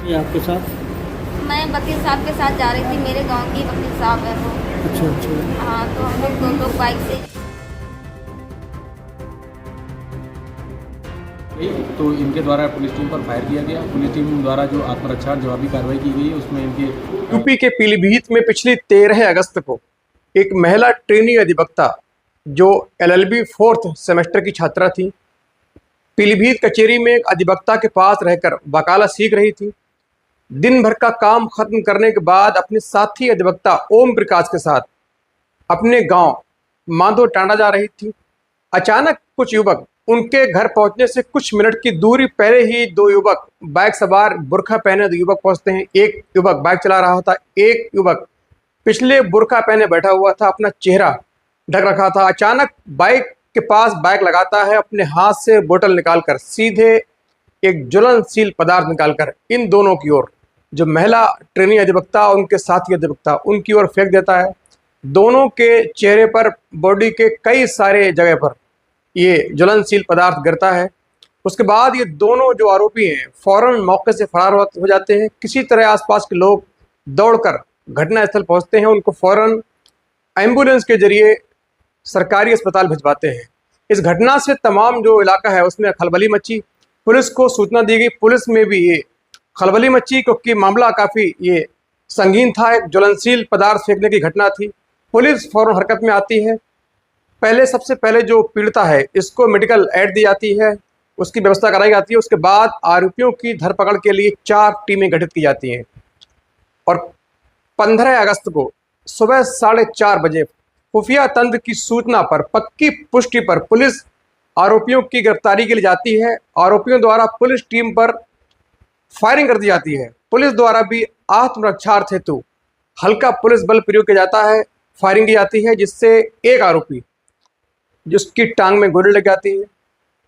ये आपके साथ? मैं वकील साहब के साथ जा रही थी, मेरे गांव की वकील साहब है वो। अच्छा अच्छा। हाँ, तो हम लोग 2 लोग बाइक से। तो इनके द्वारा पुलिस टीम पर फायर किया गया। पुलिस टीम द्वारा जो आत्मरक्षा जवाबी कार्रवाई की गई उसमें इनके यूपी के पीलीभीत में पिछली 13 अगस्त को एक महिला ट्रेनी अधिवक्ता जो एलएलबी 4th सेमेस्टर की छात्रा थी, पीलीभीत कचेरी में एक अधिवक्ता के पास रहकर वकालत सीख रही थी। दिन भर का काम खत्म करने के बाद अपने साथी अधिवक्ता ओम प्रकाश के साथ अपने गांव माधो टांडा जा रही थी। अचानक कुछ युवक उनके घर पहुंचने से कुछ मिनट की दूरी पहले ही 2 युवक बाइक सवार बुर्खा पहने 2 युवक पहुंचते हैं। एक युवक बाइक चला रहा था, एक युवक पिछले बुर्खा पहने बैठा हुआ था, अपना चेहरा ढक रखा था। अचानक बाइक के पास बाइक लगाता है, अपने हाथ से बोतल निकालकर सीधे एक ज्वलनशील पदार्थ निकालकर इन दोनों की ओर, जो महिला ट्रेनी अधिवक्ता और उनके साथी अधिवक्ता, उनकी ओर फेंक देता है। दोनों के चेहरे पर, बॉडी के कई सारे जगह पर ये ज्वलनशील पदार्थ गिरता है। उसके बाद ये दोनों जो आरोपी हैं फौरन मौके से फरार हो जाते हैं। किसी तरह आसपास के लोग दौड़कर घटनास्थल पहुंचते हैं, उनको फौरन एम्बुलेंस के जरिए सरकारी अस्पताल भिजवाते हैं। इस घटना से तमाम जो इलाका है उसमें खलबली मची। पुलिस को सूचना दी गई, पुलिस में भी ये खलबली मची क्योंकि मामला काफ़ी ये संगीन था, एक ज्वलनशील पदार्थ फेंकने की घटना थी। पुलिस फौरन हरकत में आती है। सबसे पहले जो पीड़िता है इसको मेडिकल एड दी जाती है, उसकी व्यवस्था कराई जाती है। उसके बाद आरोपियों की धरपकड़ के लिए 4 टीमें गठित की जाती हैं और 15 अगस्त को सुबह 4:30 बजे खुफिया तंत्र की सूचना पर, पक्की पुष्टि पर पुलिस आरोपियों की गिरफ्तारी के लिए जाती है। आरोपियों द्वारा पुलिस टीम पर फायरिंग कर दी जाती है। पुलिस द्वारा भी आत्मरक्षार्थ हेतु हल्का पुलिस बल प्रयोग किया जाता है, फायरिंग की जाती है, जिससे एक आरोपी जिसकी टांग में गोली लग जाती है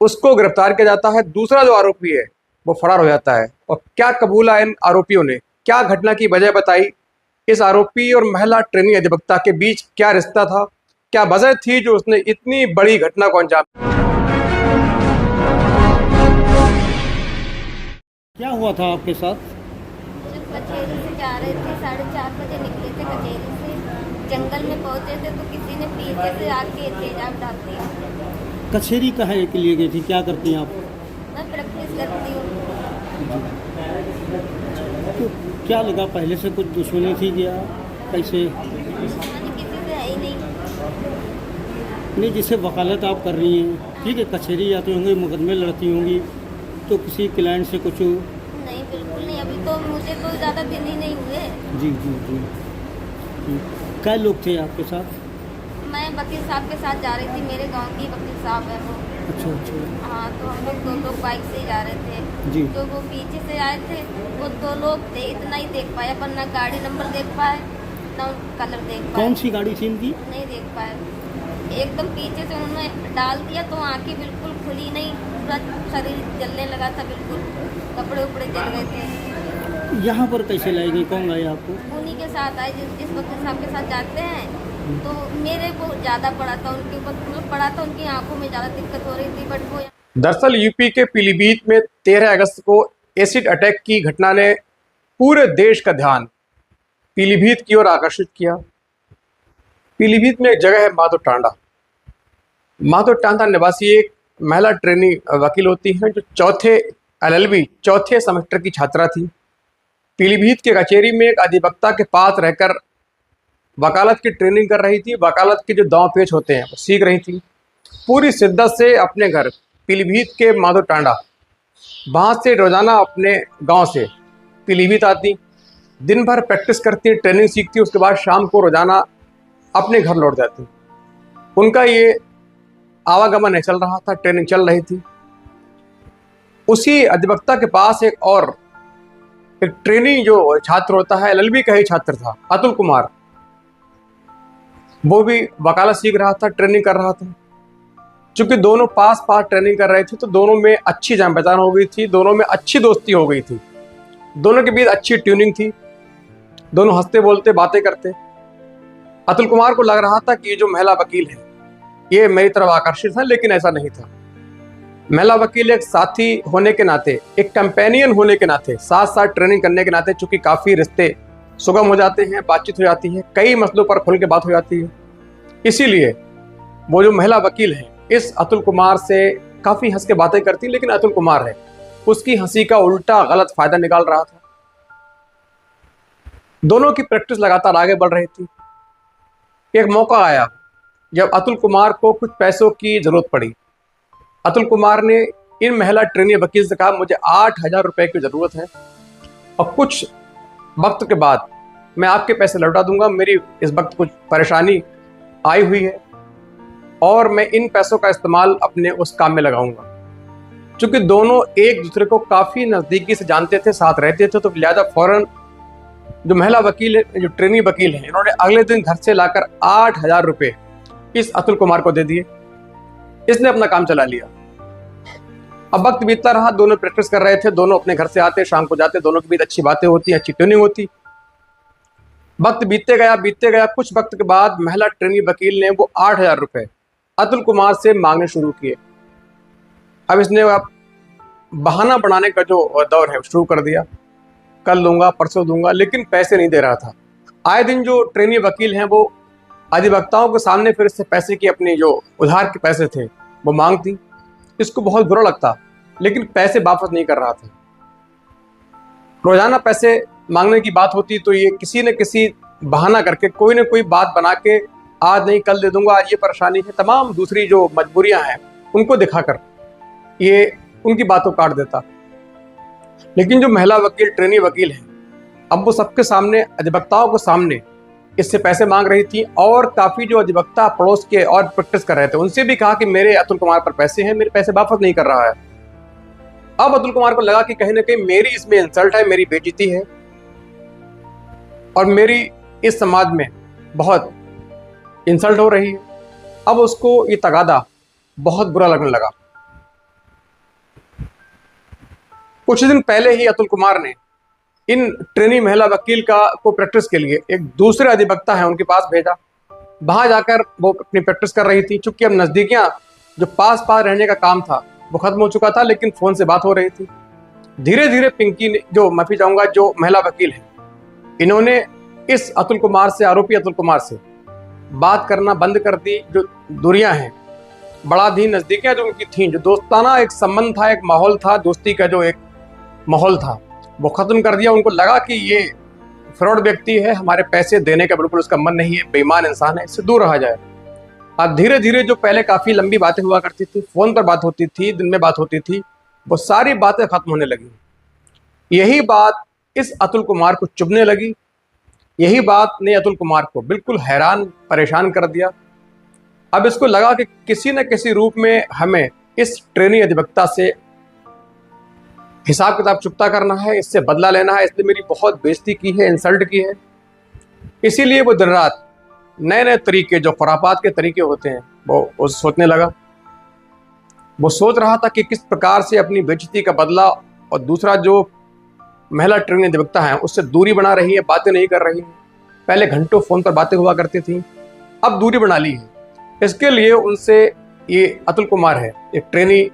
उसको गिरफ्तार किया जाता है। दूसरा जो आरोपी है वो फरार हो जाता है। और क्या कबूला इन आरोपियों ने, क्या घटना की वजह बताई, इस आरोपी और महिला ट्रेनी अधिवक्ता के बीच क्या रिश्ता था, क्या वजह थी जो उसने इतनी बड़ी घटना को अंजाम। क्या हुआ था आपके साथ? जब कचेरी से जा रहे थे, 4:30 बजे निकले थे कचेरी से, जंगल में पहुंचे थे तो किसी ने पीछे से आके तेजाब डाल दिया। कचेरी कहाँ के लिए गई थी, क्या करती हैं आप? मैं प्रैक्टिस करती हूँ। तो क्या लगा, पहले से कुछ दुश्मनी थी क्या, कैसे? दुश्मनी किसी से है ही नहीं। नहीं, जिससे वकालत आप कर रही हैं, ठीक है, कचेरी जाती होंगी, मुकदमे लड़ती होंगी, तो किसी क्लाइंट से कुछ? नहीं, बिल्कुल नहीं। अभी तो मुझे तो ज़्यादा दिन ही नहीं हुए। जी जी जी जी। क्या लोग थे आपके साथ? मैं वकील साहब के साथ जा रही थी, मेरे गांव की वकील साहब है वो। अच्छा अच्छा। हाँ, तो हम लोग 2 लोग बाइक से ही जा रहे थे। जी। जो वो पीछे से आए थे वो 2 लोग थे, इतना ही देख पाए, पर ना गाड़ी नंबर देख पाए ना कलर देख पाए। कौन सी गाड़ी थी इनकी? नहीं देख पाए। एकदम पीछे से उन्होंने डाल दिया तो आंखें बिल्कुल खुली नहीं, पूरा शरीर जलने लगा था, बिल्कुल कपड़े उपड़े जल गए थे। यहाँ पर कैसे लाई गई, कौन लाए आपको? उन्हीं के साथ आए जिस वकील साहब के साथ जाते हैं। तो मेरे को ज़्यादा पड़ा था, उनके ऊपर मतलब पड़ा था, उनकी आंखों में ज़्यादा दिक्कत हो रही थी, बट वो। दरअसल यूपी के पीलीभीत में 13 अगस्त को एसिड अटैक की घटना ने पूरे देश का ध्यान पीलीभीत की ओर आकर्षित किया। पीलीभीत में एक जगह है माधो टांडा। माधो टांडा निवासी एक महिला ट्रेनी वकील होती हैं जो चौथे एलएलबी 4th सेमेस्टर की छात्रा थी। पीलीभीत के कचेरी में एक अधिवक्ता के पास रहकर वकालत की ट्रेनिंग कर रही थी। वकालत के जो दांव पेच होते हैं वो सीख रही थी। पूरी शिद्दत से अपने घर पीलीभीत के माधो टांडा, वहाँ से रोजाना अपने गांव से पीलीभीत आती, दिन भर प्रैक्टिस करती, ट्रेनिंग सीखती, उसके बाद शाम को रोजाना अपने घर लौट जाती। उनका ये आवागमन चल रहा था, ट्रेनिंग चल रही थी। उसी अधिवक्ता के पास एक ट्रेनी जो छात्र होता है, एलएलबी का ही छात्र था, अतुल कुमार, वो भी वकालत सीख रहा था, ट्रेनिंग कर रहा था। चूंकि दोनों पास पास ट्रेनिंग कर रहे थे तो दोनों में अच्छी जान पहचान हो गई थी, दोनों में अच्छी दोस्ती हो गई थी, दोनों के बीच अच्छी ट्यूनिंग थी, दोनों हंसते बोलते बातें करते। अतुल कुमार को लग रहा था कि ये जो महिला वकील है ये मेरी तरफ आकर्षित है, लेकिन ऐसा नहीं था। महिला वकील एक साथी होने के नाते, एक कंपेनियन होने के नाते, साथ साथ ट्रेनिंग करने के नाते, चूंकि काफ़ी रिश्ते सुगम हो जाते हैं, बातचीत हो जाती है, कई मसलों पर खुल के बात हो जाती है। इसीलिए वो जो महिला वकील है इस अतुल कुमार से काफ़ी हंस के बातें करती, लेकिन अतुल कुमार है उसकी हंसी का उल्टा गलत फायदा निकाल रहा था। दोनों की प्रैक्टिस लगातार आगे बढ़ रही थी। एक मौका आया जब अतुल कुमार को कुछ पैसों की जरूरत पड़ी। अतुल कुमार ने इन महिला ट्रेनी वकील से कहा, मुझे 8,000 रुपए की जरूरत है और कुछ वक्त के बाद मैं आपके पैसे लौटा दूंगा। मेरी इस वक्त कुछ परेशानी आई हुई है और मैं इन पैसों का इस्तेमाल अपने उस काम में लगाऊंगा। चूंकि दोनों एक दूसरे को काफ़ी नज़दीकी से जानते थे, साथ रहते थे, तो लिहाजा फौरन जो महिला वकील है, जो ट्रेनी वकील है, इन्होंने अगले दिन घर से लाकर 8,000 रुपये इस अतुल कुमार को दे दिए। इसने अपना काम चला लिया। अब वक्त बीतता रहा, दोनों प्रैक्टिस कर रहे थे, दोनों अपने घर से आते, शाम को जाते, दोनों के बीच अच्छी बातें होती, अच्छी ट्यूनिंग होती। वक्त बीतते गया। कुछ वक्त के बाद महिला ट्रेनी वकील ने वो 8,000 रुपये अतुल कुमार से मांगने शुरू किए। अब इसने बहाना बनाने का जो दौर है शुरू कर दिया, कल दूंगा, परसों दूंगा, लेकिन पैसे नहीं दे रहा था। आए दिन जो ट्रेनी वकील हैं वो अधिवक्ताओं के सामने फिर इससे पैसे की, अपनी जो उधार के पैसे थे वो मांगती। इसको बहुत बुरा लगता, लेकिन पैसे वापस नहीं कर रहा था। रोजाना पैसे मांगने की बात होती तो ये किसी न किसी बहाना करके, कोई न कोई बात बना के, आज नहीं कल दे दूंगा, आज ये परेशानी है, तमाम दूसरी जो मजबूरियां हैं उनको दिखाकर ये उनकी बातों काट देता। लेकिन जो महिला वकील ट्रेनी वकील है, अब वो सबके सामने, अधिवक्ताओं के सामने इससे पैसे मांग रही थी और काफ़ी जो अधिवक्ता पड़ोस के और प्रैक्टिस कर रहे थे उनसे भी कहा कि मेरे अतुल कुमार पर पैसे हैं, मेरे पैसे वापस नहीं कर रहा है। अब अतुल कुमार को लगा कि कहीं ना कहीं मेरी इसमें इंसल्ट है, मेरी बेइज्जती है और मेरी इस समाज में बहुत इंसल्ट हो रही है। अब उसको ये तगादा बहुत बुरा लगने लगा। कुछ दिन पहले ही अतुल कुमार ने इन ट्रेनी महिला वकील को प्रैक्टिस के लिए एक दूसरे अधिवक्ता है उनके पास भेजा। वहां जाकर वो अपनी प्रैक्टिस कर रही थी। चूंकि अब नज़दीकियां, जो पास पास रहने का काम था वो खत्म हो चुका था, लेकिन फ़ोन से बात हो रही थी। धीरे धीरे पिंकी ने, जो माफ़ी चाहूँगा, जो महिला वकील है, इन्होंने इस अतुल कुमार से, आरोपी अतुल कुमार से बात करना बंद कर दी। जो दूरियां हैं, बढ़ा दी, नज़दीकियां जो उनकी थीं, जो दोस्ताना एक संबंध था, एक माहौल था, दोस्ती का जो एक माहौल था, वो ख़त्म कर दिया। उनको लगा कि ये फ्रॉड व्यक्ति है, हमारे पैसे देने का बिल्कुल उसका मन नहीं है, बेईमान इंसान है, इससे दूर रहा जाए। अब धीरे धीरे जो पहले काफ़ी लंबी बातें हुआ करती थी, फ़ोन पर बात होती थी, दिन में बात होती थी, वो सारी बातें ख़त्म होने लगी। यही बात इस अतुल कुमार को चुभने लगी। यही बात ने अतुल कुमार को बिल्कुल हैरान, परेशान कर दिया। अब इसको लगा कि किसी न किसी रूप में हमें इस ट्रेनी अधिवक्ता से हिसाब किताब चुकता करना है, इससे बदला लेना है। इसने मेरी बहुत बेइज्जती की है, इंसल्ट की है। इसीलिए वो दिन रात नए नए तरीके, जो खुरापात के तरीके होते हैं, वो सोचने लगा। वो सोच रहा था कि किस प्रकार से अपनी बेइज्जती का बदला, और दूसरा जो महिला ट्रेनी अधिवक्ता है उससे दूरी बना रही है, बातें नहीं कर रही है। पहले घंटों फ़ोन पर बातें हुआ करती थी, अब दूरी बना ली है। इसके लिए उनसे, ये अतुल कुमार है, एक ट्रेनी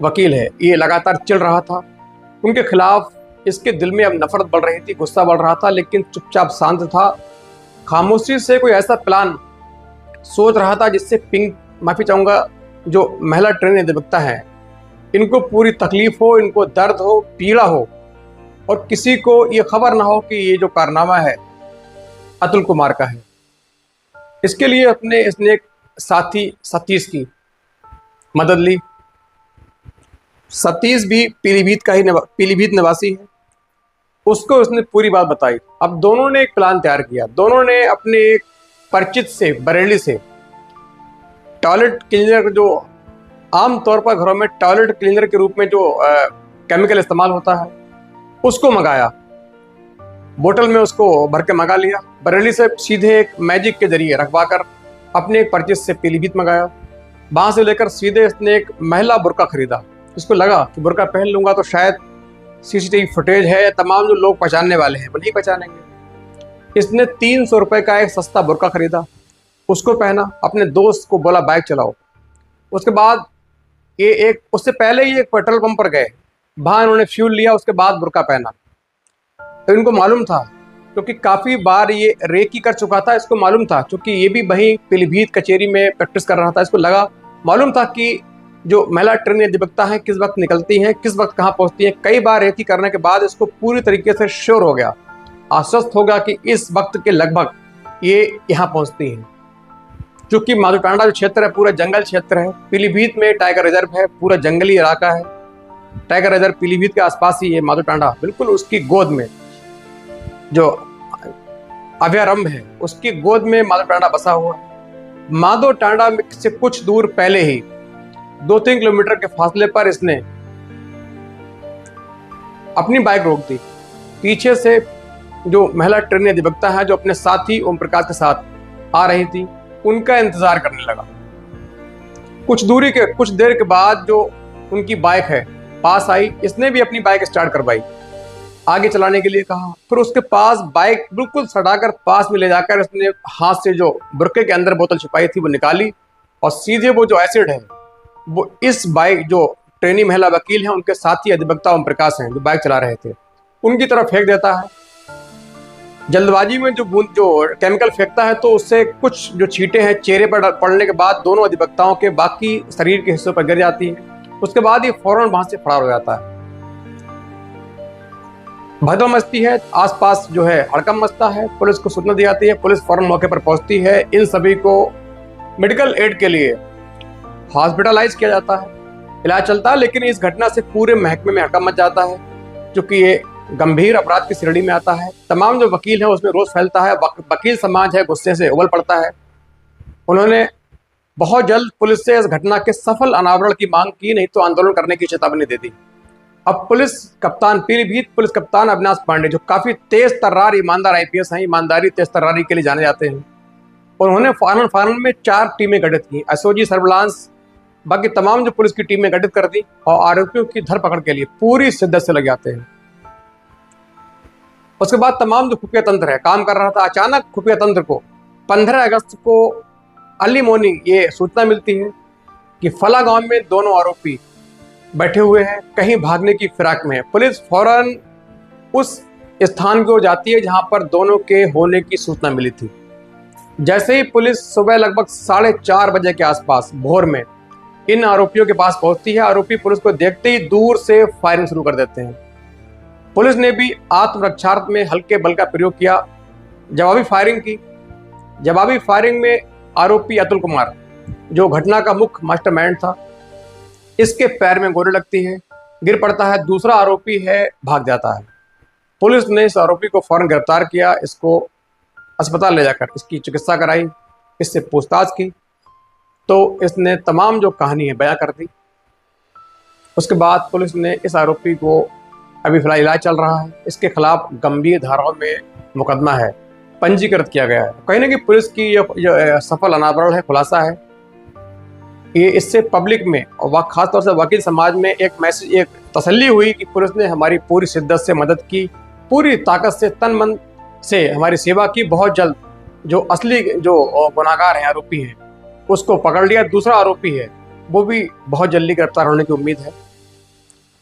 वकील है, ये लगातार चिढ़ रहा था। उनके खिलाफ इसके दिल में अब नफरत बढ़ रही थी, गुस्सा बढ़ रहा था, लेकिन चुपचाप शांत था। खामोशी से कोई ऐसा प्लान सोच रहा था जिससे माफ़ी चाहूँगा, जो महिला ट्रेनी अधिवक्ता है, इनको पूरी तकलीफ हो, इनको दर्द हो, पीड़ा हो, और किसी को ये खबर ना हो कि ये जो कारनामा है अतुल कुमार का है। इसके लिए इसने एक साथी सतीश की मदद ली। सतीश भी पीलीभीत निवासी है। उसको उसने पूरी बात बताई। अब दोनों ने एक प्लान तैयार किया। दोनों ने अपने एक परिचित से, बरेली से, टॉयलेट क्लीनर, जो आम तौर पर घरों में टॉयलेट क्लीनर के रूप में जो केमिकल इस्तेमाल होता है, उसको मंगाया। बोतल में उसको भर के मंगा लिया। बरेली से सीधे एक मैजिक के जरिए रखवाकर अपने एक परचेज से पीलीभीत मंगाया। वहाँ से लेकर सीधे इसने एक महिला बुर्का खरीदा। इसको लगा कि बुर्का पहन लूंगा तो शायद सीसीटीवी फुटेज है, तमाम जो लोग पहचानने वाले हैं वो नहीं पहचानेंगे। इसने 300 रुपये का एक सस्ता बुर्का खरीदा, उसको पहना, अपने दोस्त को बोला बाइक चलाओ। उसके बाद ये एक उससे पहले ही एक पेट्रोल पंप पर गए, वहाँ इन्होंने फ्यूल लिया, उसके बाद बुर्का पहना। तो इनको मालूम था, क्योंकि काफ़ी बार ये रेकी कर चुका था, इसको मालूम था, क्योंकि ये भी वहीं पीलीभीत कचेरी में प्रैक्टिस कर रहा था। इसको मालूम था कि जो महिला ट्रेनी अधिवक्ता हैं किस वक्त निकलती हैं, किस वक्त कहाँ पहुँचती हैं। कई बार रेकी करने के बाद इसको पूरी तरीके से श्योर हो गया, आश्वस्त होगा कि इस वक्त के लगभग ये यहाँ पहुँचती हैं। चूँकि माधोटांडा जो क्षेत्र है पूरा जंगल क्षेत्र है, पीलीभीत में टाइगर रिजर्व है, पूरा जंगली इलाका है। टाइगर रिजर्व पीलीभीत के आसपास ही है माधोटांडा, बिल्कुल उसकी गोद में जो अभयारण्य है उसकी गोद में माधोटांडा बसा हुआ है। माधोटांडा से कुछ दूर पहले ही 2-3 किलोमीटर के फासले पर इसने अपनी बाइक रोक दी। पीछे से जो महिला ट्रेनी अधिवक्ता है जो अपने साथी ओम प्रकाश के साथ आ रही थी, उनका इंतजार करने लगा। कुछ देर के बाद जो उनकी बाइक है पास आई, इसने भी अपनी बाइक स्टार्ट करवाई, आगे चलाने के लिए कहा। फिर उसके पास बाइक बिल्कुल सटाकर पास में ले जाकर उसने हाथ से जो बुर्के के अंदर बोतल छुपाई थी वो निकाली और सीधे वो जो एसिड है वो इस बाइक जो ट्रेनी महिला वकील हैं उनके साथी अधिवक्ता ओम प्रकाश हैं जो बाइक चला रहे थे उनकी तरफ फेंक देता है। जल्दबाजी में जो केमिकल फेंकता है तो उससे कुछ जो छींटे हैं चेहरे पर पड़ने के बाद दोनों अधिवक्ताओं के बाकी शरीर के हिस्सों पर गिर जाती हैं। उसके बाद ये फौरन वहां से फरार हो जाता है। भगदड़ मचती है, आसपास जो है हड़कंप मचता है, पुलिस को सूचना दी जाती है, पुलिस फौरन मौके पर पहुंचती है। इन सभी को मेडिकल एड के लिए हॉस्पिटलाइज किया जाता है, इलाज चलता है। लेकिन इस घटना से पूरे महकमे में हड़कंप मच जाता है, क्योंकि ये गंभीर अपराध की श्रेणी में आता है। तमाम जो वकील हैं उसमें रोष फैलता है, वकील समाज है गुस्से से उबल पड़ता है। उन्होंने बहुत जल्द पुलिस से इस घटना के सफल अनावरण की मांग की, नहीं तो आंदोलन करने की चेतावनी दे दी। अब पुलिस कप्तान पीलीभीत पुलिस कप्तान अविनाश पांडे जो काफ़ी तेज तर्रार ईमानदार IPS हैं, ईमानदारी तेज तर्रारी के लिए जाने जाते हैं, उन्होंने फानन में 4 टीमें गठित की। SOG सर्विलांस बाकी तमाम जो पुलिस की टीमें गठित कर दी और आरोपियों की धरपकड़ के लिए पूरी शिद्दत से लग जाते हैं। उसके बाद तमाम जो खुफिया तंत्र है काम कर रहा था, अचानक खुफिया तंत्र को 15 अगस्त को अर्ली मॉर्निंग ये सूचना मिलती है कि फला गांव में दोनों आरोपी बैठे हुए हैं, कहीं भागने की फिराक में है। पुलिस फौरन उस स्थान की ओर जाती है जहां पर दोनों के होने की सूचना मिली थी। जैसे ही पुलिस सुबह लगभग 4:30 बजे के आसपास भोर में इन आरोपियों के पास पहुंचती है, आरोपी पुलिस को देखते ही दूर से फायरिंग शुरू कर देते हैं। पुलिस ने भी आत्मरक्षार्थ में हल्के बल का प्रयोग किया, जवाबी फायरिंग की। जवाबी फायरिंग में आरोपी अतुल कुमार जो घटना का मुख्य मास्टरमाइंड था, इसके पैर में गोली लगती है, गिर पड़ता है। दूसरा आरोपी है भाग जाता है। पुलिस ने इस आरोपी को फौरन गिरफ्तार किया, इसको अस्पताल ले जाकर इसकी चिकित्सा कराई, इससे पूछताछ की तो इसने तमाम जो कहानी है बयां कर दी। उसके बाद पुलिस ने इस आरोपी को अभी फिलहाल इलाज चल रहा है, इसके खिलाफ गंभीर धाराओं में मुकदमा है, पंजीकृत किया गया है। कहीं ना कहीं पुलिस की जो सफल अनावरण है, खुलासा है, ये इससे पब्लिक में और खासतौर से वकील समाज में एक मैसेज, एक तसल्ली हुई कि पुलिस ने हमारी पूरी शिद्दत से मदद की, पूरी ताकत से तन मन से हमारी सेवा की। बहुत जल्द जो असली जो गुनाहगार हैं, आरोपी हैं, उसको पकड़ लिया। दूसरा आरोपी है वो भी बहुत जल्दी गिरफ्तार होने की उम्मीद है।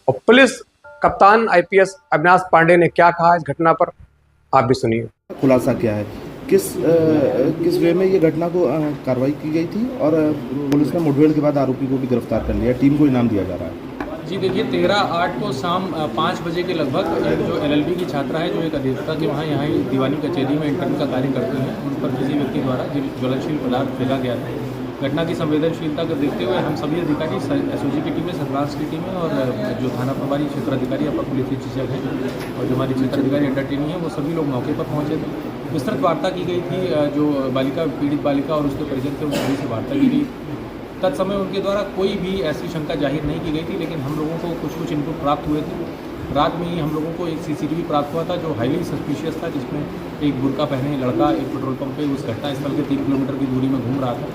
और पुलिस कप्तान IPS अविनाश पांडे ने क्या कहा इस घटना पर, आप भी सुनिए। खुलासा क्या है, किस वे में ये घटना को कार्रवाई की गई थी और पुलिस ने मुठभेड़ के बाद आरोपी को भी गिरफ्तार कर लिया, टीम को इनाम दिया जा रहा है। जी देखिए, 13/8 को शाम 5 बजे के लगभग एक जो LLB की छात्रा है जो एक अधिवक्ता के वहाँ यहाँ दीवानी कचहरी में इंटर्न का कार्य करती हैं, उन पर किसी व्यक्ति द्वारा ज्वलनशील पदार्थ फेंका गया था। घटना की संवेदनशीलता को देखते हुए हम सभी अधिकारी SOG की टीमें, सर्विलांस की टीमें और जो थाना प्रभारी क्षेत्र अधिकारी अपर पुलिस अधीक्षक हैं और जो हमारी क्षेत्र अधिकारी अड्डा ट्रेनी है, वो सभी लोग मौके पर पहुँचे थे। विस्तृत वार्ता की गई थी, जो पीड़ित बालिका और उसके परिजन थे उन सभी से वार्ता की गई। तत्समय उनके द्वारा कोई भी ऐसी शंका जाहिर नहीं की गई थी, लेकिन हम लोगों को कुछ इनपुट प्राप्त हुए थे। रात में ही हम लोगों को एक CCTV प्राप्त हुआ था जो हाईली सस्पिशियस था, जिसमें एक बुर्का पहने लड़का एक पेट्रोल पंप पे उस घटना स्थल के 3 किलोमीटर की दूरी में घूम रहा था।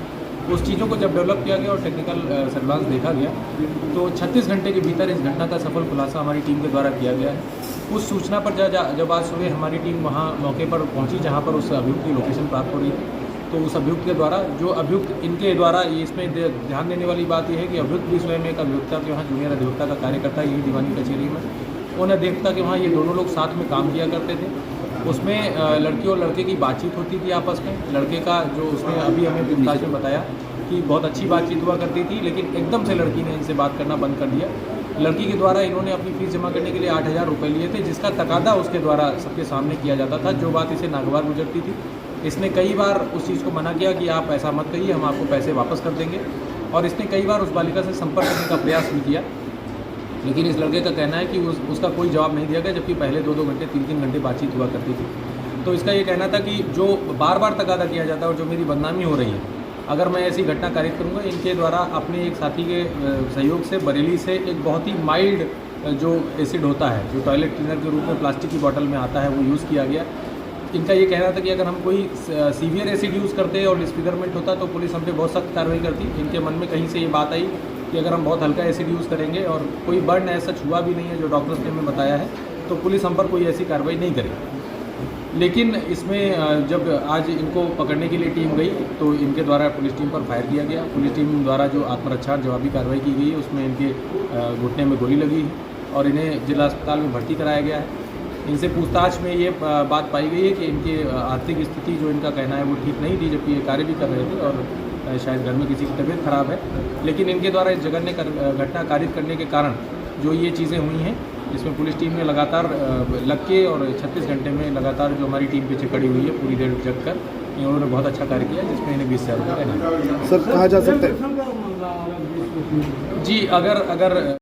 उस चीज़ों को जब डेवलप किया गया और टेक्निकल सर्विलांस देखा गया तो 36 घंटे के भीतर इस घटना का सफल खुलासा हमारी टीम के द्वारा किया गया है। उस सूचना पर जब आज सुबह हमारी टीम वहाँ मौके पर पहुँची जहाँ पर उस अभियुक्त की लोकेशन प्राप्त हो रही थी, तो उस अभियुक्त के द्वारा जो अभियुक्त इनके द्वारा ये इसमें ध्यान देने वाली बात यह है कि अभियुक्त भी स्वयं एक अभियुक्ता के वहाँ जूनियर अधिवक्ता का कार्य करता है यही दीवानी कचहरी में। उन्हें देखता कि वहाँ ये दोनों लोग साथ में काम किया करते थे। उसमें लड़की और लड़के की बातचीत होती थी आपस में। लड़के का जो उसने अभी हमें पूछताछ में बताया कि बहुत अच्छी बातचीत हुआ करती थी, लेकिन एकदम से लड़की ने इनसे बात करना बंद कर दिया। लड़की के द्वारा इन्होंने अपनी फीस जमा करने के लिए 8,000 रुपये लिए थे, जिसका तकादा उसके द्वारा सबके सामने किया जाता था, जो बात इसे नागवार गुजरती थी। इसने कई बार उस चीज़ को मना किया कि आप ऐसा मत कहिए, हम आपको पैसे वापस कर देंगे, और इसने कई बार उस बालिका से संपर्क करने का प्रयास भी किया, लेकिन इस लड़के का कहना है कि उसका कोई जवाब नहीं दिया गया, जबकि पहले 2-2 घंटे 3-3 घंटे बातचीत हुआ करती थी। तो इसका ये कहना था कि जो बार बार तकादा किया जाता है और जो मेरी बदनामी हो रही है, अगर मैं ऐसी घटना कारित करूँगा, इनके द्वारा अपने एक साथी के सहयोग से बरेली से एक बहुत ही माइल्ड जो एसिड होता है, जो टॉयलेट क्लीनर के रूप में प्लास्टिक की बॉटल में आता है, वो यूज़ किया गया। इनका ये कहना था कि अगर हम कोई सीवियर एसिड यूज़ करते और डिस्फिगरमेंट होता तो पुलिस हम पे बहुत सख्त कार्रवाई करती। इनके मन में कहीं से ये बात आई कि अगर हम बहुत हल्का एसिड यूज़ करेंगे और कोई बर्न ऐसा छुआ भी नहीं है जो डॉक्टर्स ने हमें बताया है, तो पुलिस हम पर कोई ऐसी कार्रवाई नहीं करेगी। लेकिन इसमें जब आज इनको पकड़ने के लिए टीम गई तो इनके द्वारा पुलिस टीम पर फायर किया गया। पुलिस टीम द्वारा जो आत्मरक्षा जवाबी कार्रवाई की गई उसमें इनके घुटने में गोली लगी और इन्हें जिला अस्पताल में भर्ती कराया गया है। इनसे पूछताछ में ये बात पाई गई है कि इनकी आर्थिक स्थिति जो इनका कहना है वो ठीक नहीं थी, जबकि ये कार्य भी कर रहे थे और शायद घर में किसी की तबीयत खराब है। लेकिन इनके द्वारा इस जघन्य घटना कारित करने के कारण जो ये चीज़ें हुई हैं, इसमें पुलिस टीम ने लगातार लग के और 36 घंटे में लगातार जो हमारी टीम पीछे खड़ी हुई है पूरी देर जग कर, इन्होंने बहुत अच्छा कार्य किया, जिसमें इन्हें 20,000 रुपये देना। सर कहा जा सकता है जी, अगर